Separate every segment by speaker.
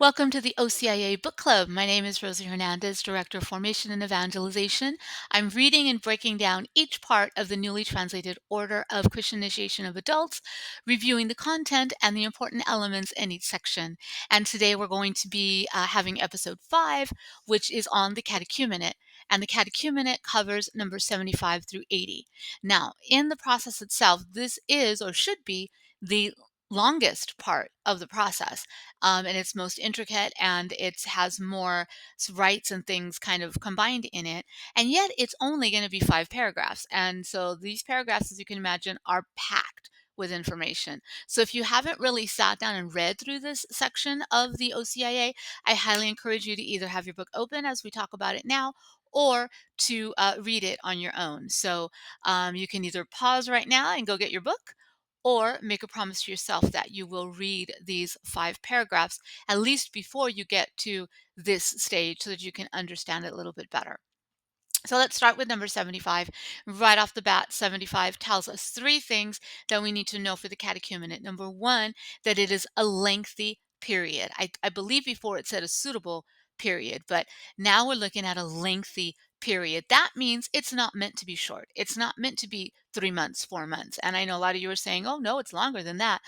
Speaker 1: Welcome to the OCIA Book Club. My name is Rosie Hernandez, Director of Formation and Evangelization. I'm reading and breaking down each part of the newly translated Order of Christian Initiation of Adults, reviewing the content and the important elements in each section. And today we're going to be having episode 5, which is on the Catechumenate. And the Catechumenate covers numbers 75 through 80. Now, in the process itself, this is or should be the longest part of the process, and it's most intricate, and it has more rights and things kind of combined in it, and yet it's only going to be 5 paragraphs. And so these paragraphs, as you can imagine, are packed with information. So if you haven't really sat down and read through this section of the OCIA, I highly encourage you to either have your book open as we talk about it now, or to read it on your own. So you can either pause right now and go get your book, or make a promise to yourself that you will read these 5 paragraphs at least before you get to this stage so that you can understand it a little bit better. So let's start with number 75. Right off the bat, 75 tells us 3 things that we need to know for the catechumenate. Number 1, that it is a lengthy period. I believe before it said a suitable period, but now we're looking at a lengthy period. That means it's not meant to be short. It's not meant to be 3 months, 4 months. And I know a lot of you are saying, oh, no, it's longer than that.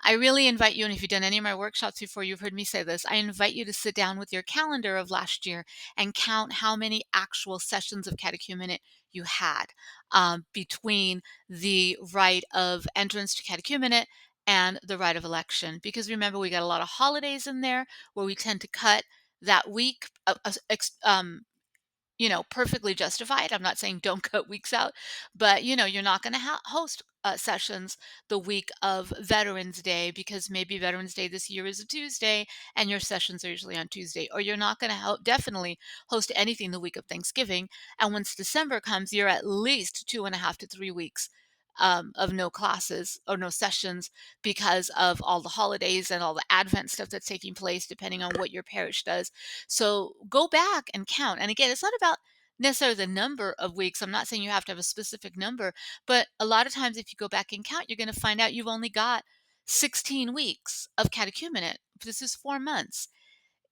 Speaker 1: I really invite you, and if you've done any of my workshops before, you've heard me say this, I invite you to sit down with your calendar of last year and count how many actual sessions of catechumenate you had between the rite of entrance to catechumenate and the rite of election. Because remember, we got a lot of holidays in there where we tend to cut that week, perfectly justified. I'm not saying don't cut weeks out, but you're not going to host sessions the week of Veterans Day because maybe Veterans Day this year is a Tuesday and your sessions are usually on Tuesday, or you're not going to definitely host anything the week of Thanksgiving. And once December comes, you're at least 2.5 to 3 weeks. Of no classes or no sessions because of all the holidays and all the Advent stuff that's taking place, depending on what your parish does. So go back and count. And again, it's not about necessarily the number of weeks. I'm not saying you have to have a specific number, but a lot of times if you go back and count, you're going to find out you've only got 16 weeks of catechumenate. This is 4 months.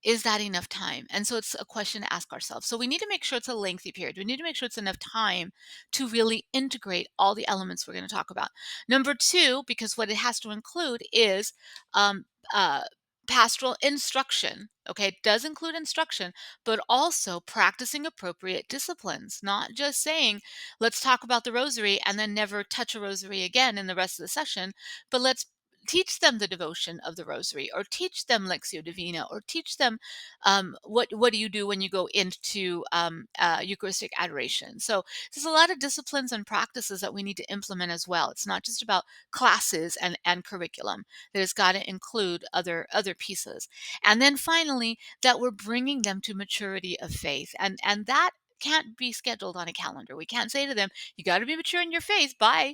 Speaker 1: Is that enough time? And so it's a question to ask ourselves. So we need to make sure it's a lengthy period. We need to make sure it's enough time to really integrate all the elements we're going to talk about. Number 2, because what it has to include is um, uh, pastoral instruction. Okay, it does include instruction, but also practicing appropriate disciplines, not just saying, let's talk about the rosary and then never touch a rosary again in the rest of the session, but let's teach them the devotion of the rosary, or teach them Lectio Divina, or teach them what do you do when you go into Eucharistic adoration. So there's a lot of disciplines and practices that we need to implement as well. It's not just about classes and curriculum. That it's got to include other pieces. And then finally, that we're bringing them to maturity of faith, and that can't be scheduled on a calendar. We can't say to them, you got to be mature in your faith by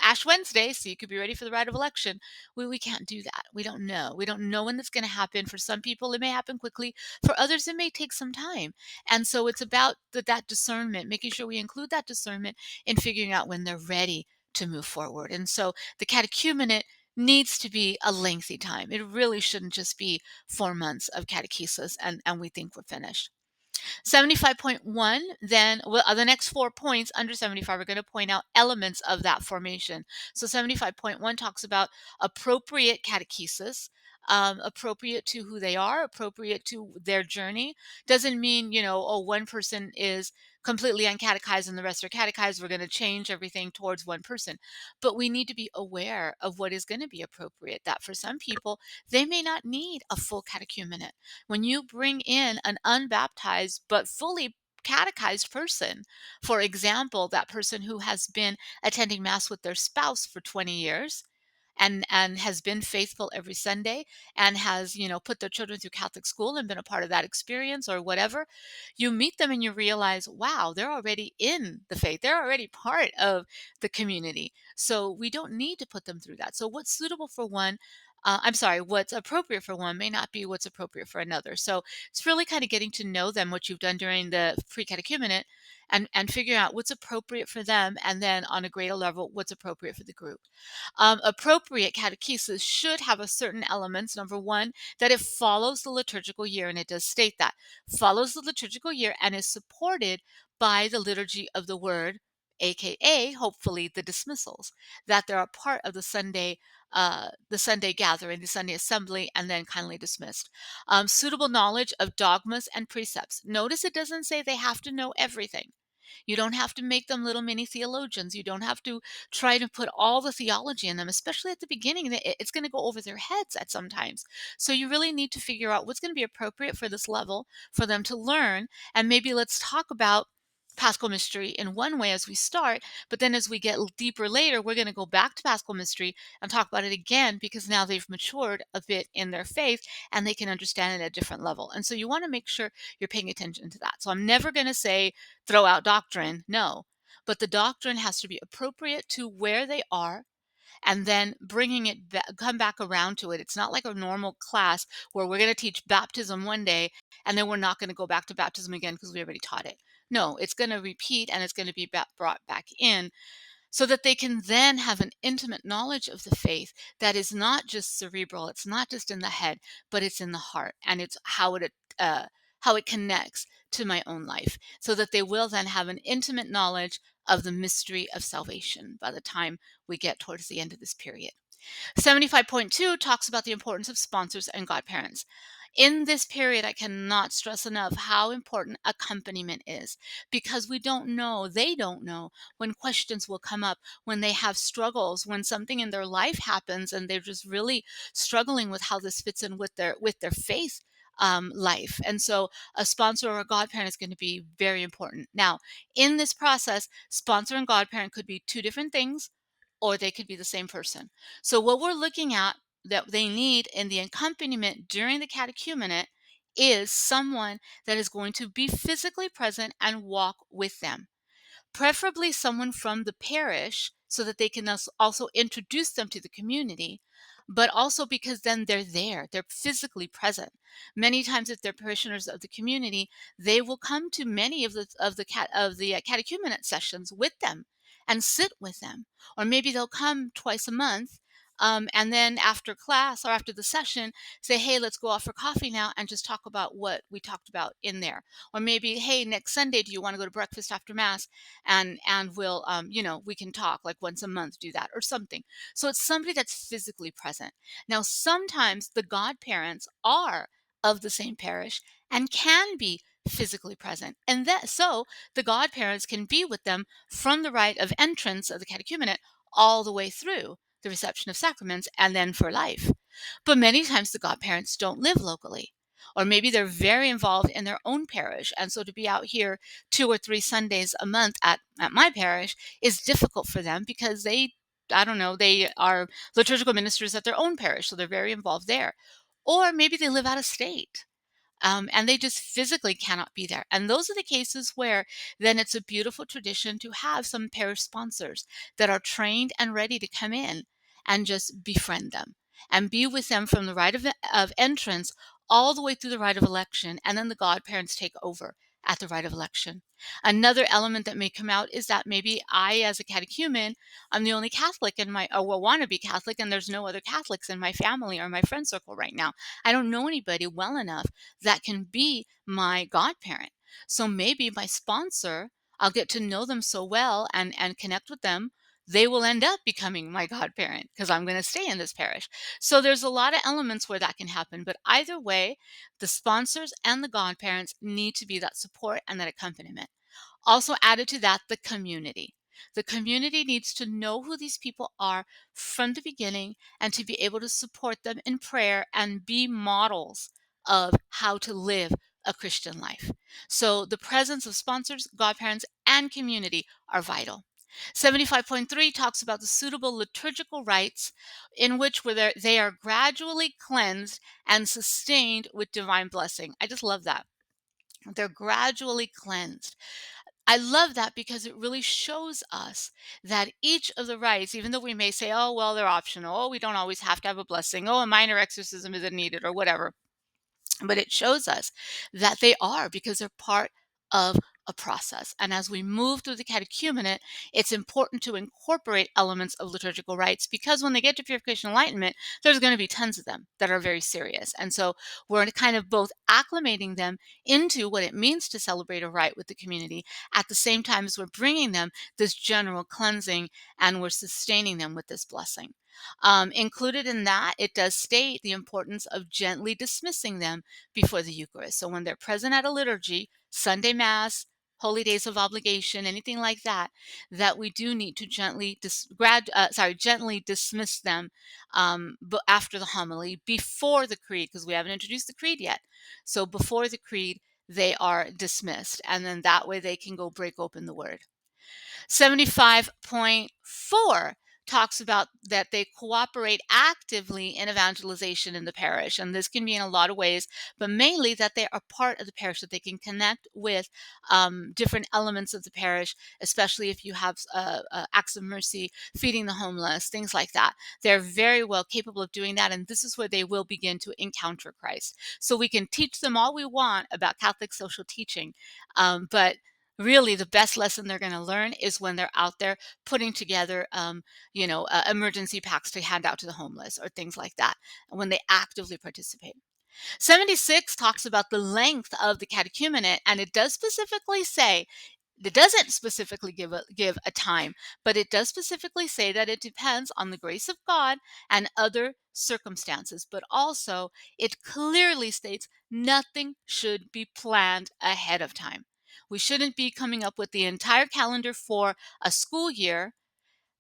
Speaker 1: Ash Wednesday, so you could be ready for the rite of election. We can't do that. We don't know. We don't know when it's going to happen. For some people, it may happen quickly. For others, it may take some time. And so it's about that discernment, making sure we include that discernment in figuring out when they're ready to move forward. And so the catechumenate needs to be a lengthy time. It really shouldn't just be 4 months of catechesis and we think we're finished. 75.1, then the next 4 points under 75 are going to point out elements of that formation. So 75.1 talks about appropriate catechesis, appropriate to who they are, appropriate to their journey. Doesn't mean, one person is completely uncatechized and the rest are catechized. We're going to change everything towards one person. But we need to be aware of what is going to be appropriate. That for some people, they may not need a full catechumenate. When you bring in an unbaptized but fully catechized person, for example, that person who has been attending Mass with their spouse for 20 years and has been faithful every Sunday and has, put their children through Catholic school and been a part of that experience or whatever, you meet them and you realize, wow, they're already in the faith. They're already part of the community. So we don't need to put them through that. So what's suitable for one I'm sorry, what's appropriate for one may not be what's appropriate for another. So it's really kind of getting to know them, what you've done during the pre-catechumenate, and figuring out what's appropriate for them, and then on a greater level, what's appropriate for the group. Appropriate catechesis should have a certain elements. Number one, that it follows the liturgical year, and it does state that follows the liturgical year and is supported by the liturgy of the word, aka hopefully the dismissals, that they're a part of the Sunday gathering, the Sunday assembly, and then kindly dismissed. Suitable knowledge of dogmas and precepts. Notice it doesn't say they have to know everything. You don't have to make them little mini theologians. You don't have to try to put all the theology in them, especially at the beginning. It's going to go over their heads at sometimes. So you really need to figure out what's going to be appropriate for this level for them to learn. And maybe let's talk about Paschal mystery in one way as we start, but then as we get deeper later, we're going to go back to Paschal mystery and talk about it again because now they've matured a bit in their faith and they can understand it at a different level. And so you want to make sure you're paying attention to that. So I'm never going to say throw out doctrine. No. But the doctrine has to be appropriate to where they are and then bringing it back, come back around to it. It's not like a normal class where we're going to teach baptism one day and then we're not going to go back to baptism again because we already taught it. No, it's going to repeat and it's going to be brought back in so that they can then have an intimate knowledge of the faith that is not just cerebral, it's not just in the head, but it's in the heart, and it's uh, how it connects to my own life, so that they will then have an intimate knowledge of the mystery of salvation by the time we get towards the end of this period. 75.2 talks about the importance of sponsors and godparents. In this period, I cannot stress enough how important accompaniment is because we don't know, they don't know when questions will come up, when they have struggles, when something in their life happens and they're just really struggling with how this fits in with their faith life. And so a sponsor or a godparent is going to be very important. Now, in this process, sponsor and godparent could be two different things or they could be the same person. So what we're looking at that they need in the accompaniment during the catechumenate is someone that is going to be physically present and walk with them, preferably someone from the parish so that they can also introduce them to the community, but also because then they're there, they're physically present. Many times if they're parishioners of the community, they will come to many of the catechumenate sessions with them and sit with them, or maybe they'll come twice a month, and then after class or after the session say, hey, let's go out for coffee now and just talk about what we talked about in there. Or maybe, hey, next Sunday do you want to go to breakfast after mass, and we'll we can talk like once a month, do that or something. So it's somebody that's physically present. Now sometimes the godparents are of the same parish and can be physically present, and that so the godparents can be with them from the rite of entrance of the catechumenate all the way through the reception of sacraments and then for life. But many times the godparents don't live locally, or maybe they're very involved in their own parish. And so to be out here 2 or 3 Sundays a month at my parish is difficult for them because I don't know, they are liturgical ministers at their own parish. So they're very involved there. Or maybe they live out of state, and they just physically cannot be there. And those are the cases where then it's a beautiful tradition to have some parish sponsors that are trained and ready to come in and just befriend them and be with them from the rite of entrance all the way through the rite of election. And then the godparents take over at the rite of election. Another element that may come out is that maybe I, as a catechumen, I'm the only Catholic in my, or well, want to be Catholic, and there's no other Catholics in my family or my friend circle right now. I don't know anybody well enough that can be my godparent. So maybe my sponsor, I'll get to know them so well and connect with them. They will end up becoming my godparent because I'm going to stay in this parish. So there's a lot of elements where that can happen. But either way, the sponsors and the godparents need to be that support and that accompaniment. Also added to that, the community. The community needs to know who these people are from the beginning and to be able to support them in prayer and be models of how to live a Christian life. So the presence of sponsors, godparents, and community are vital. 75.3 talks about the suitable liturgical rites in which they are gradually cleansed and sustained with divine blessing. I just love that. They're gradually cleansed. I love that because it really shows us that each of the rites, even though we may say, oh, well, they're optional, oh, we don't always have to have a blessing, oh, a minor exorcism isn't needed, or whatever, but it shows us that they are, because they're part of a process. And as we move through the catechumenate, it's important to incorporate elements of liturgical rites, because when they get to purification and enlightenment, there's going to be tons of them that are very serious. And so we're kind of both acclimating them into what it means to celebrate a rite with the community at the same time as we're bringing them this general cleansing, and we're sustaining them with this blessing. Included in that, it does state the importance of gently dismissing them before the Eucharist. So when they're present at a liturgy, Sunday Mass, holy days of obligation, anything like that, that we do need to gently dismiss them, but after the homily, before the creed, because we haven't introduced the creed yet. So before the creed, they are dismissed, and then that way they can go break open the word. 75.4 talks about that they cooperate actively in evangelization in the parish. And this can be in a lot of ways, but mainly that they are part of the parish, that they can connect with different elements of the parish, especially if you have acts of mercy, feeding the homeless, things like that. They're very well capable of doing that. And this is where they will begin to encounter Christ. So we can teach them all we want about Catholic social teaching, but really the best lesson they're going to learn is when they're out there putting together emergency packs to hand out to the homeless or things like that, when they actively participate. 76 talks about the length of the catechumenate, and it does specifically say, it doesn't specifically give a time, but it does specifically say that it depends on the grace of God and other circumstances. But also, it clearly states nothing should be planned ahead of time. We shouldn't be coming up with the entire calendar for a school year,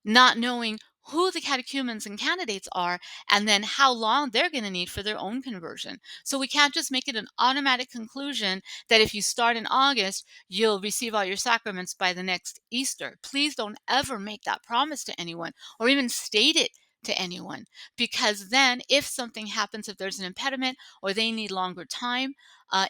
Speaker 1: not knowing who the catechumens and candidates are, and then how long they're going to need for their own conversion. So we can't just make it an automatic conclusion that if you start in August, you'll receive all your sacraments by the next Easter. Please don't ever make that promise to anyone or even state it to anyone, because then if something happens, if there's an impediment or they need longer time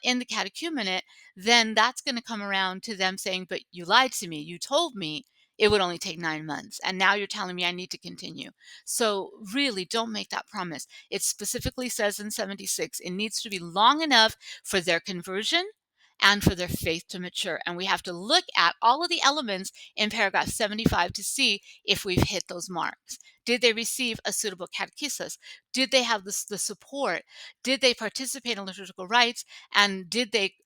Speaker 1: in the catechumenate, then that's going to come around to them saying, but you lied to me, you told me it would only take 9 months, and now you're telling me I need to continue. So really don't make that promise. It specifically says in 76, it needs to be long enough for their conversion and for their faith to mature. And we have to look at all of the elements in paragraph 75 to see if we've hit those marks. Did they receive a suitable catechesis? Did they have the support? Did they participate in liturgical rites? And did they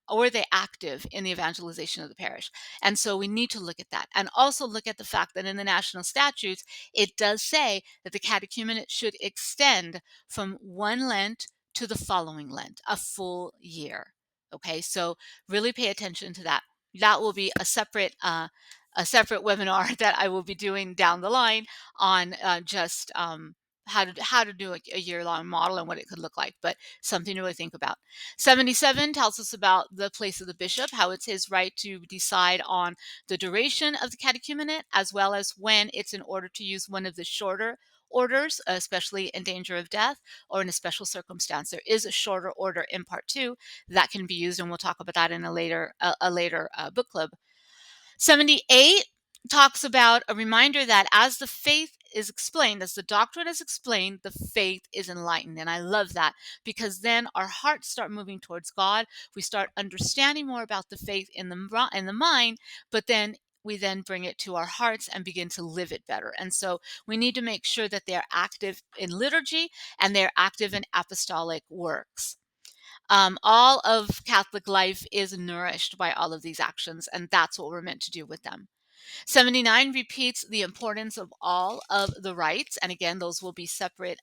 Speaker 1: were they active in the evangelization of the parish? And so we need to look at that, and also look at the fact that in the National Statutes, it does say that the catechumenate should extend from one Lent to the following Lent, a full year. Okay, so really pay attention to that. That will be a separate webinar that I will be doing down the line on just how to do a year-long model and what it could look like, but something to really think about. 77 tells us about the place of the bishop, how it's his right to decide on the duration of the catechumenate, as well as when it's in order to use one of the shorter orders, especially in danger of death or in a special circumstance. There is a shorter order in part 2 that can be used, and we'll talk about that in a later book club. 78 talks about a reminder that as the faith is explained, as the doctrine is explained, the faith is enlightened. And I love that, because then our hearts start moving towards God. We start understanding more about the faith in the mind, but then we then bring it to our hearts and begin to live it better. And so we need to make sure that they're active in liturgy and they're active in apostolic works. All of Catholic life is nourished by all of these actions, and that's what we're meant to do with them. 79 repeats the importance of all of the rites, and again, those will be separate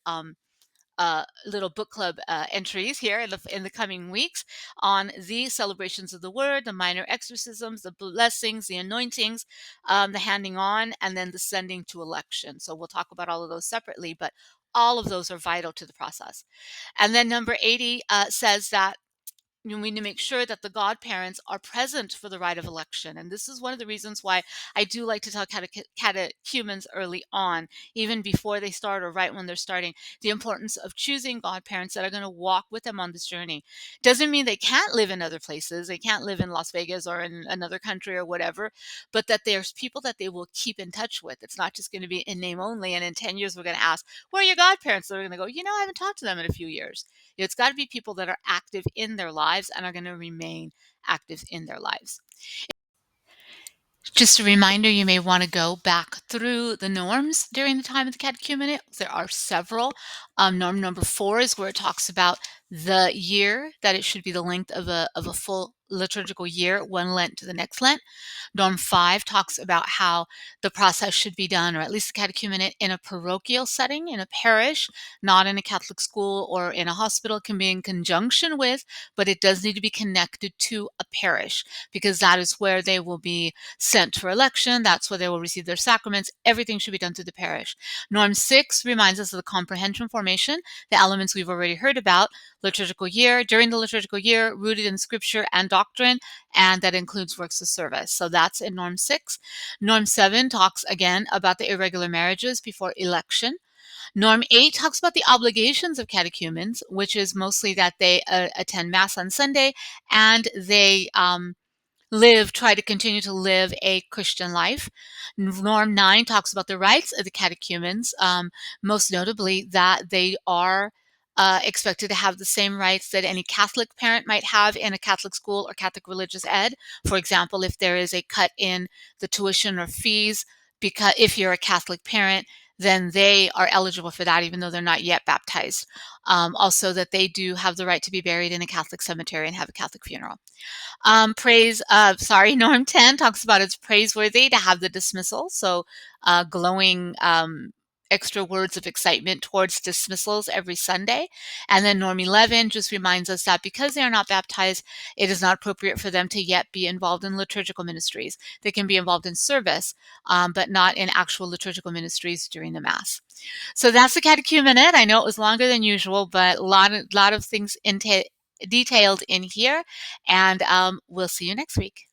Speaker 1: little book club entries here in the coming weeks on the celebrations of the word, the minor exorcisms, the blessings, the anointings, the handing on, and then the sending to election. So we'll talk about all of those separately, but all of those are vital to the process. And then number 80 says that we need to make sure that the godparents are present for the rite of election. And this is one of the reasons why I do like to tell catechumens early on, even before they start or right when they're starting, the importance of choosing godparents that are going to walk with them on this journey. Doesn't mean they can't live in other places. They can't live in Las Vegas or in another country or whatever, but that there's people that they will keep in touch with. It's not just going to be in name only. And in 10 years, we're going to ask, where are your godparents? They're going to go, I haven't talked to them in a few years. It's got to be people that are active in their lives and are going to remain active in their lives. Just a reminder, you may want to go back through the norms during the time of the catechumenate. There are several. Norm number 4 is where it talks about the year, that it should be the length of a full liturgical year, one Lent to the next Lent. Norm 5 talks about how the process should be done, or at least the catechumenate, in a parochial setting, in a parish, not in a Catholic school or in a hospital. It can be in conjunction with, but it does need to be connected to a parish, because that is where they will be sent for election. That's where they will receive their sacraments. Everything should be done through the parish. Norm 6 reminds us of the comprehension formation, the elements we've already heard about. Liturgical year, during the liturgical year, rooted in scripture and doctrine, and that includes works of service. So that's in Norm 6. Norm 7 talks again about the irregular marriages before election. Norm 8 talks about the obligations of catechumens, which is mostly that they attend Mass on Sunday and they try to continue to live a Christian life. Norm 9 talks about the rights of the catechumens, most notably that they are expected to have the same rights that any Catholic parent might have in a Catholic school or Catholic religious ed. For example, if there is a cut in the tuition or fees, because if you're a Catholic parent, then they are eligible for that, even though they're not yet baptized. Also, that they do have the right to be buried in a Catholic cemetery and have a Catholic funeral. Norm 10 talks about it's praiseworthy to have the dismissal. So glowing extra words of excitement towards dismissals every Sunday. And then Norm 11 just reminds us that because they are not baptized, it is not appropriate for them to yet be involved in liturgical ministries. They can be involved in service, but not in actual liturgical ministries during the Mass. So that's the catechumenate. I know it was longer than usual, but a lot of things detailed in here, and we'll see you next week.